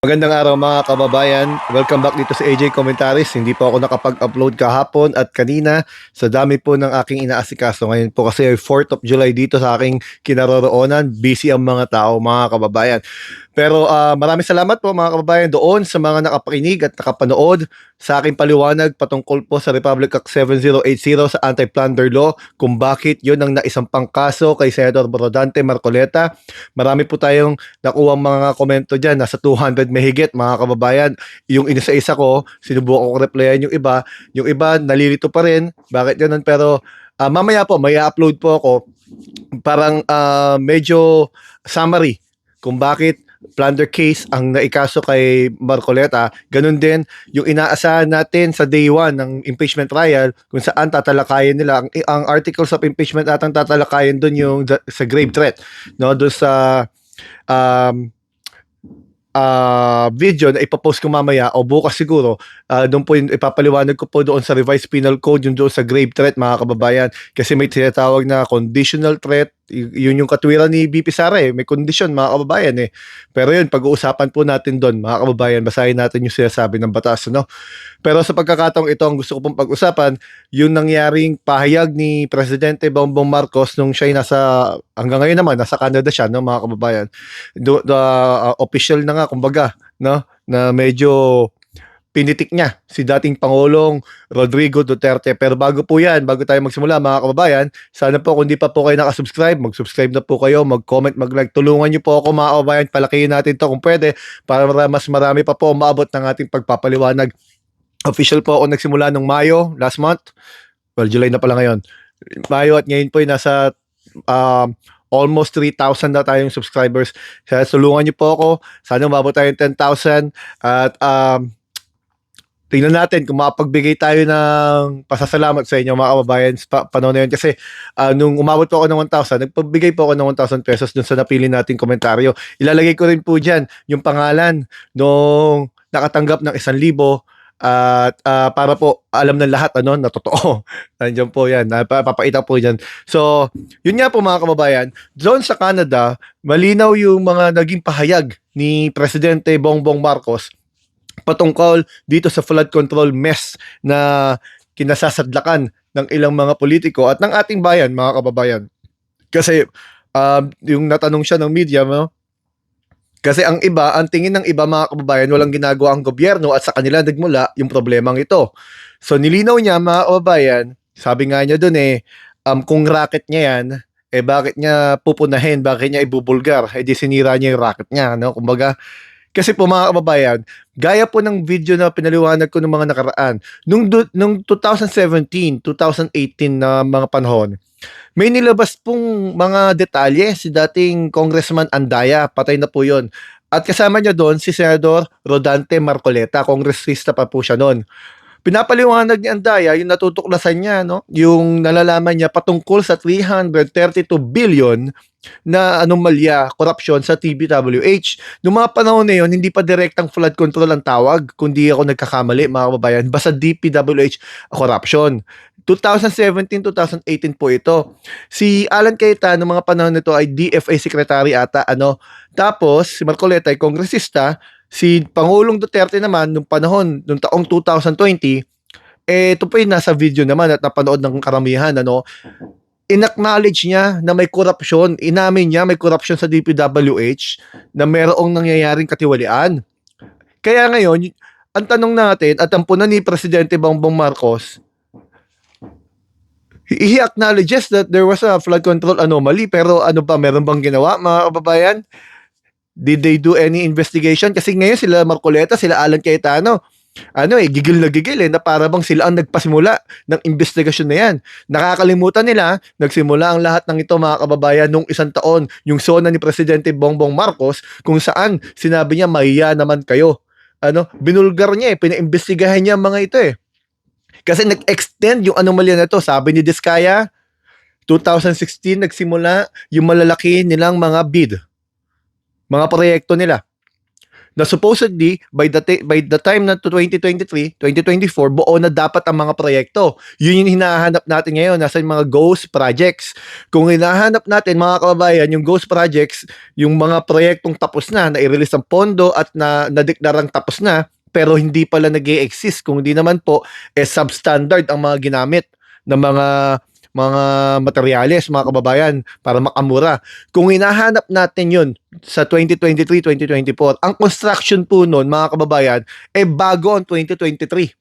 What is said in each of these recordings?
Magandang araw mga kababayan. Welcome back dito sa AJ Commentaries. Hindi po ako nakapag-upload kahapon at kanina sa dami po ng aking inaasikaso. Ngayon po kasi ay 4th of July dito sa aking kinaroroonan. Busy ang mga tao mga kababayan. Pero maraming salamat po mga kababayan doon sa mga nakapakinig at nakapanood sa aking paliwanag patungkol po sa Republic Act 7080 sa Anti-Plunder Law kung bakit yun ang naisampang kaso kay Senator Rodante Marcoleta. Marami po tayong nakuha mga komento dyan, nasa 200 mahigit mga kababayan. Yung isa-isa ko, sinubukan ko replyan yung iba nalilito pa rin, bakit ganun, pero mamaya po, may upload po ako, parang medyo summary kung bakit plunder case ang naikaso kay Marcoleta. Ganun din yung inaasahan natin sa day 1 ng impeachment trial kung saan tatalakayin nila ang articles of impeachment atang tatalakayin doon yung sa grave threat, no, doon sa um, video na ipapost ko mamaya o bukas siguro. Doon po yung ipapaliwanag ko po doon sa revised penal code, yung doon sa grave threat mga kababayan, kasi may tinatawag na conditional threat. Yun yung katwiran ni BP Sara may condition mga kababayan pero yun, pag-uusapan po natin doon mga kababayan, basahin natin yung sinasabi ng batas, no? Pero sa pagkakataong ito, ang gusto ko pong pag-usapan yung nangyaring pahayag ni Presidente Bongbong Marcos nung siya hanggang ngayon naman nasa Canada siya, no mga kababayan. Official na nga kumbaga, no, na medyo pinitik niya si dating Pangulong Rodrigo Duterte. Pero bago tayo magsimula mga kababayan, sana po kung di pa po kayo nakasubscribe, mag-subscribe na po kayo, mag-comment, mag-like. Tulungan niyo po ako mga kababayan, palakihin natin to kung pwede para mas marami pa po maabot ng ating pagpapaliwanag. Official po ako nagsimula nung Mayo, last month. Well, July na pala ngayon. Mayo, at ngayon po ay nasa almost 3,000 na tayong subscribers. Kaya tulungan niyo po ako. Sana umabot tayo ng 10,000 at tingnan natin kung makapagbigay tayo ng pasasalamat sa inyo mga kababayan sa panahon na yun. Kasi nung umabot po ako ng 1,000, nagpagbigay po ako ng 1,000 pesos dun sa napili nating komentaryo. Ilalagay ko rin po dyan yung pangalan nung nakatanggap ng 1,000 at para po alam ng lahat na totoo. Nandiyan po yan. Papaita po dyan. So, yun nga po mga kababayan. Doon sa Canada, malinaw yung mga naging pahayag ni Presidente Bongbong Marcos patungkol dito sa flood control mess na kinasasadlakan ng ilang mga politiko at ng ating bayan, mga kababayan. Kasi yung natanong siya ng media, no? Kasi ang tingin ng iba mga kababayan, walang ginagawa ang gobyerno at sa kanila nagmula yung problemang ito. So nilinaw niya mga kababayan, sabi nga niya doon kung racket niya yan, bakit niya pupunahin, bakit niya ibubulgar? Di sinira niya yung racket niya, no? Kumbaga, kasi po mga kababayan, gaya po ng video na pinaliwanag ko ng mga nakaraan, nung 2017, 2018 na mga panahon, may nilabas pong mga detalye si dating Congressman Andaya, patay na po yon. At kasama niya doon si Senador Rodante Marcoleta, kongresista pa po siya noon. Pinapaliwanag ni Andaya yung natutuklasan niya, no? Yung nalalaman niya patungkol sa 332 billion na anomalya, korupsyon sa TBWH. Noong mga panahon na yun, hindi pa direktang flood control ang tawag, kundi ako nagkakamali mga kababayan, basta DPWH corruption. 2017-2018 po ito. Si Alan Cayetano mga panahon nito ay DFA secretary ata, Tapos si Marcoleta ay kongresista. Si Pangulong Duterte naman nung panahon nung taong 2020, ito po yung nasa video naman at napanood ng karamihan, inacknowledge niya na may korupsyon, inamin niya may korupsyon sa DPWH na mayroong nangyayaring katiwalian. Kaya ngayon, ang tanong natin at ang puna ni Presidente Bongbong Marcos, he acknowledges that there was a flood control anomaly, pero ano ba, meron bang ginawa mga kababayan? Did they do any investigation? Kasi ngayon sila Marcoleta, sila Alan Cayetano, gigil na para bang sila ang nagpasimula ng investigasyon na yan. Nakakalimutan nila, nagsimula ang lahat ng ito mga kababayan nung 1 taon, yung sona ni Presidente Bongbong Marcos, kung saan sinabi niya, mahiya naman kayo. Binulgar niya pinaimbestigahan niya mga ito Kasi nag-extend yung anomalya na ito. Sabi ni Diskaya, 2016 nagsimula yung malalaki nilang mga bid, mga proyekto nila. na supposedly by the time na to 2023, 2024, buo na dapat ang mga proyekto. Yun yung hinahanap natin ngayon, nasa yung mga ghost projects. Kung hinahanap natin mga kababayan, yung ghost projects, yung mga proyektong tapos na i-release ang pondo at nadeklarang tapos na, pero hindi pala nag-e-exist. Kung hindi naman po, substandard ang mga ginamit ng mga materyales, mga kababayan, para makamura. Kung hinahanap natin yun sa 2023, 2024, ang construction po nun, mga kababayan, bago ang 2023.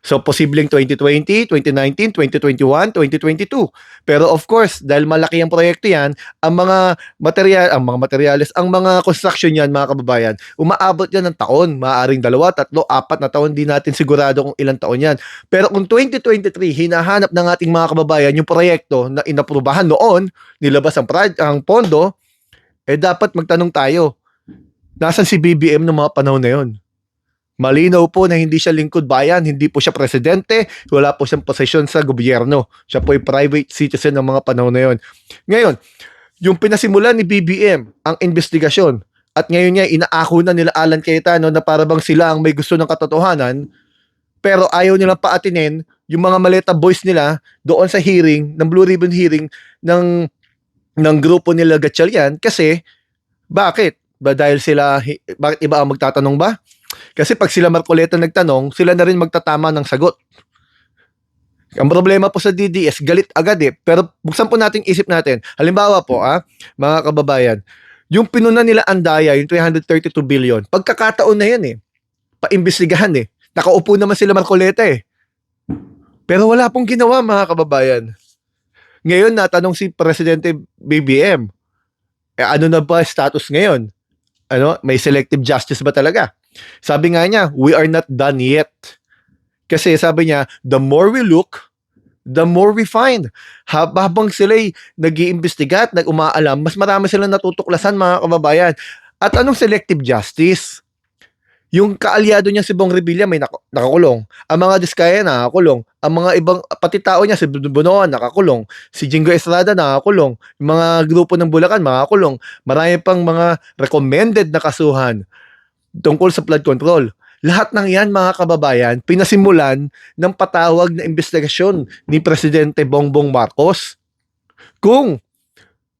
So, posibleng 2020, 2019, 2021, 2022. Pero of course, dahil malaki ang proyekto yan, ang mga materyales, ang mga construction yan, mga kababayan, umaabot yan ng taon. Maaaring 2, 3, 4 na taon, di natin sigurado kung ilang taon yan. Pero kung 2023, hinahanap ng ating mga kababayan yung proyekto na inaprubahan noon, nilabas ang pondo, dapat magtanong tayo, nasan si BBM ng mga panahon na yun? Malinaw po na hindi siya lingkod bayan, hindi po siya presidente, wala po siyang posisyon sa gobyerno. Siya po ay private citizen ng mga panahon na yon. Ngayon, yung pinasimulan ni BBM, ang investigasyon, at ngayon niya inaako na nila Alan Cayetano na para bang sila ang may gusto ng katotohanan, pero ayaw nilang paatinin yung mga maleta boys nila doon sa hearing, ng Blue Ribbon hearing ng grupo nila Gatchalian kasi bakit? Bakit iba ang magtatanong ba? Kasi pag sila Marcoleta nagtanong, sila na rin magtatama ng sagot. Ang problema po sa DDS, galit agad Pero buksan po natin isip natin. Halimbawa po, mga kababayan, yung pinuna nila Andaya, yung 332 billion, pagkakataon na yan paimbestigahan Nakaupo naman sila Marcoleta Pero wala pong ginawa, mga kababayan. Ngayon, natanong si Presidente BBM, ano na ba status ngayon? May selective justice ba talaga? Sabi nga niya, we are not done yet. Kasi sabi niya, the more we look, the more we find. Habang sila'y nag-iimbestiga at nag-umaalam, mas marami silang natutuklasan, mga kababayan. At anong selective justice? Yung kaalyado niya si Bong Revilla may nakakulong. Ang mga Diskaya nakakulong. Ang mga ibang pati tao niya si Bunoan nakakulong. Si Jingo Estrada nakakulong. Yung mga grupo ng Bulacan nakakulong. Marami pang mga recommended na kasuhan tungkol sa flood control. Lahat ng yan, mga kababayan, pinasimulan ng patawag na investigasyon ni Presidente Bongbong Marcos. Kung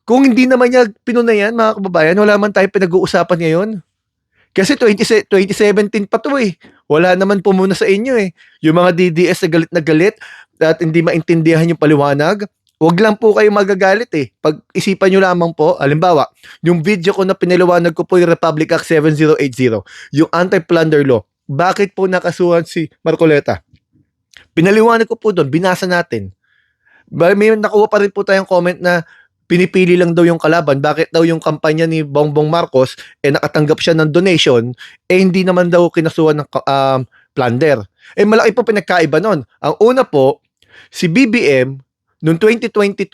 hindi naman niya pinunayan, mga kababayan, wala man tayo pinag-uusapan ngayon. Kasi 2017 pa to Wala naman po muna sa inyo Yung mga DDS na galit at hindi maintindihan yung paliwanag, wag lang po kayo magagalit Pag-isipan nyo lamang po, halimbawa, yung video ko na pinaliwanag ko po yung Republic Act 7080, yung anti-plunder law. Bakit po nakasuhan si Marcoleta? Pinaliwanag ko po doon, binasa natin. May nakuha pa rin po tayong comment na pinipili lang daw yung kalaban. Bakit daw yung kampanya ni Bongbong Marcos, nakatanggap siya ng donation, hindi naman daw kinasuhan ng plunder. Malaki po pinagkaiba nun. Ang una po, si BBM, noong 2022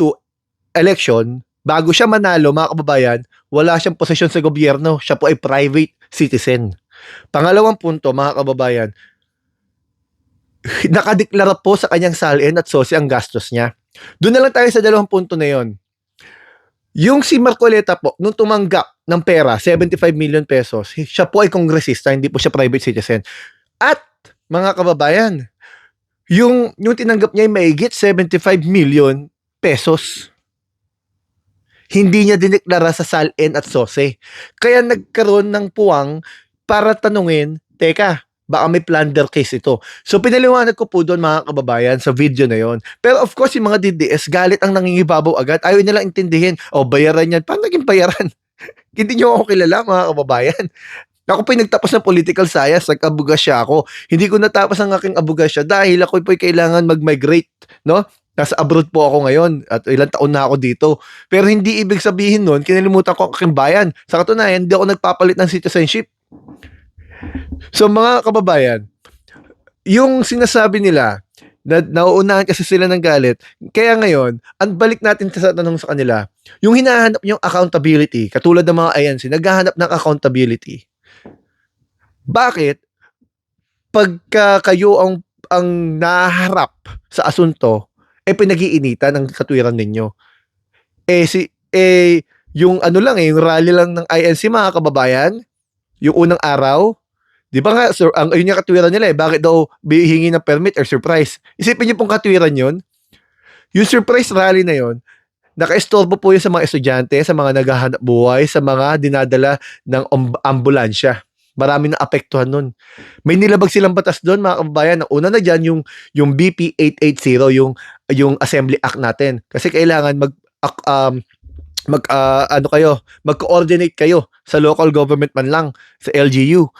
election, bago siya manalo, mga kababayan, wala siyang posisyon sa gobyerno. Siya po ay private citizen. Pangalawang punto, mga kababayan, nakadeklara po sa kanyang salin at sosi ang gastos niya. Doon na lang tayo sa dalawang punto na yon. Yung si Marcoleta po, nung tumanggap ng pera, 75 million pesos, siya po ay kongresista, hindi po siya private citizen. At, mga kababayan, yung tinanggap niya ay maigit 75 million pesos. Hindi niya dineklara sa SALN at SOSE. Kaya nagkaroon ng puwang para tanungin, teka, baka may plunder case ito. So pinaliwanag ko po doon, mga kababayan, sa video na yon. Pero of course, yung mga DDS, galit ang nangingibabaw agad. Ayaw nilang intindihin. Bayaran yan. Paano naging bayaran? Hindi niyo ako kilala, mga kababayan. Ako po nagtapos ng political science, nag-abogasya ako. Hindi ko natapos ang aking abogasya dahil ako po kailangan mag-migrate, no? Nasa abroad po ako ngayon at ilang taon na ako dito. Pero hindi ibig sabihin nun, kinalimutan ko ang aking bayan. Sa katunayan, hindi ako nagpapalit ng citizenship. So mga kababayan, yung sinasabi nila, na nauunahan kasi sila ng galit. Kaya ngayon, balik natin sa tanong sa kanila, yung hinahanap yung accountability, katulad ng mga INC, naghahanap ng accountability. Bakit? Pagka kayo ang naharap sa asunto, pinag-iinitan ng katwiran ninyo. Yung yung rally lang ng INC, mga kababayan, yung unang araw, 'di ba nga sir, ang ayun yung katwiran nila eh, bakit daw hihingi ng permit or surprise? Isipin niyo pong katwiran 'yun. Yung surprise rally na 'yun, nakaistorbo po 'yun sa mga estudyante, sa mga naghahanap buhay, sa mga dinadala ng ambulansya. Marami na apektuhan nun. May nilabag silang batas doon mga kababayan. Ang una na diyan yung BP 880, yung Assembly Act natin. Kasi kailangan ano kayo, mag-coordinate kayo sa local government man lang, sa LGU,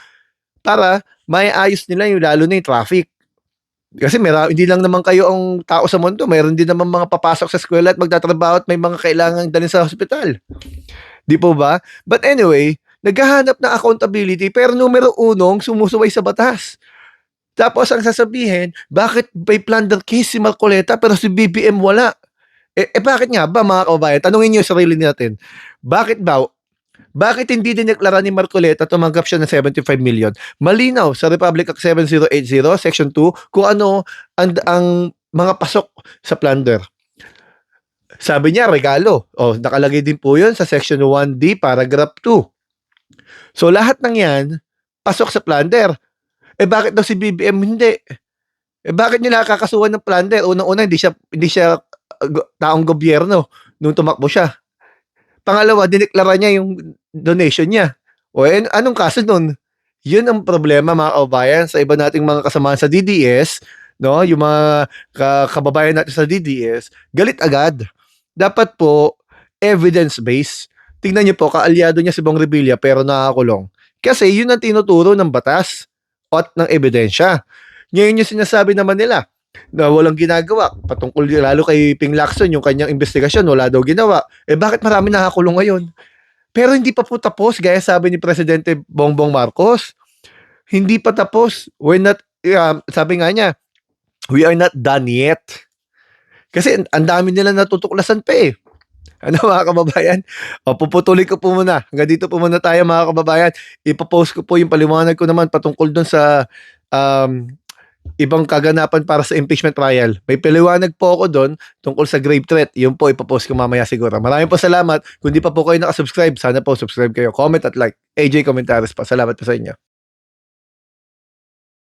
para maiayos nila yung lalo na yung traffic. Kasi hindi lang naman kayo ang tao sa mundo, mayroon din naman mga papasok sa eskwela at magtatrabaho at may mga kailangang dalhin sa ospital. Di po ba? But anyway, naghahanap ng accountability pero numero unong sumusuway sa batas. Tapos ang sasabihin, bakit may plunder case si Marcoleta pero si BBM wala? Bakit nga ba mga kababayan? Tanungin niyo yung sarili natin. Bakit hindi dineklara ni Marcoleta tumanggap siya ng 75 million? Malinaw sa Republic Act 7080, Section 2, kung ano ang mga pasok sa plunder. Sabi niya, regalo. O, nakalagay din po yun sa Section 1D, Paragraph 2. So, lahat ng yan, pasok sa plunder. Bakit daw si BBM hindi? Bakit niya nakakasuhan ng plunder? Unang-una, hindi siya taong gobyerno nung tumakbo siya. Pangalawa, dineklara niya yung donation niya. Anong kaso nun? Yun ang problema mga kababayan sa iba nating mga kasamahan sa DDS, no? Yung mga kababayan natin sa DDS, galit agad. Dapat po, evidence-based. Tingnan niyo po, kaalyado niya si Bong Revilla pero nakakulong. Kasi yun ang tinuturo ng batas at ng ebidensya. Ngayon yung sinasabi naman nila na walang ginagawa patungkol lalo kay Ping Lacson, yung kanyang investigasyon, wala daw ginawa. Bakit marami nakakulong ngayon? Pero hindi pa po tapos, gaya sabi ni Presidente Bongbong Marcos. Hindi pa tapos. Sabi nga niya, we are not done yet. Kasi ang dami nila natutuklasan pa eh. Ano mga kababayan? Puputulin ko po muna. Hanggang dito po muna tayo mga kababayan. Ipapost ko po yung paliwanag ko naman patungkol dun sa ibang kaganapan para sa impeachment trial. May paliwanag po ako doon tungkol sa grave threat. Yun po ipapost ko mamaya siguro. Maraming po salamat. Kung di pa po kayo nakasubscribe, sana po subscribe kayo. Comment at like. AJ Comentaries pa. Salamat po sa inyo.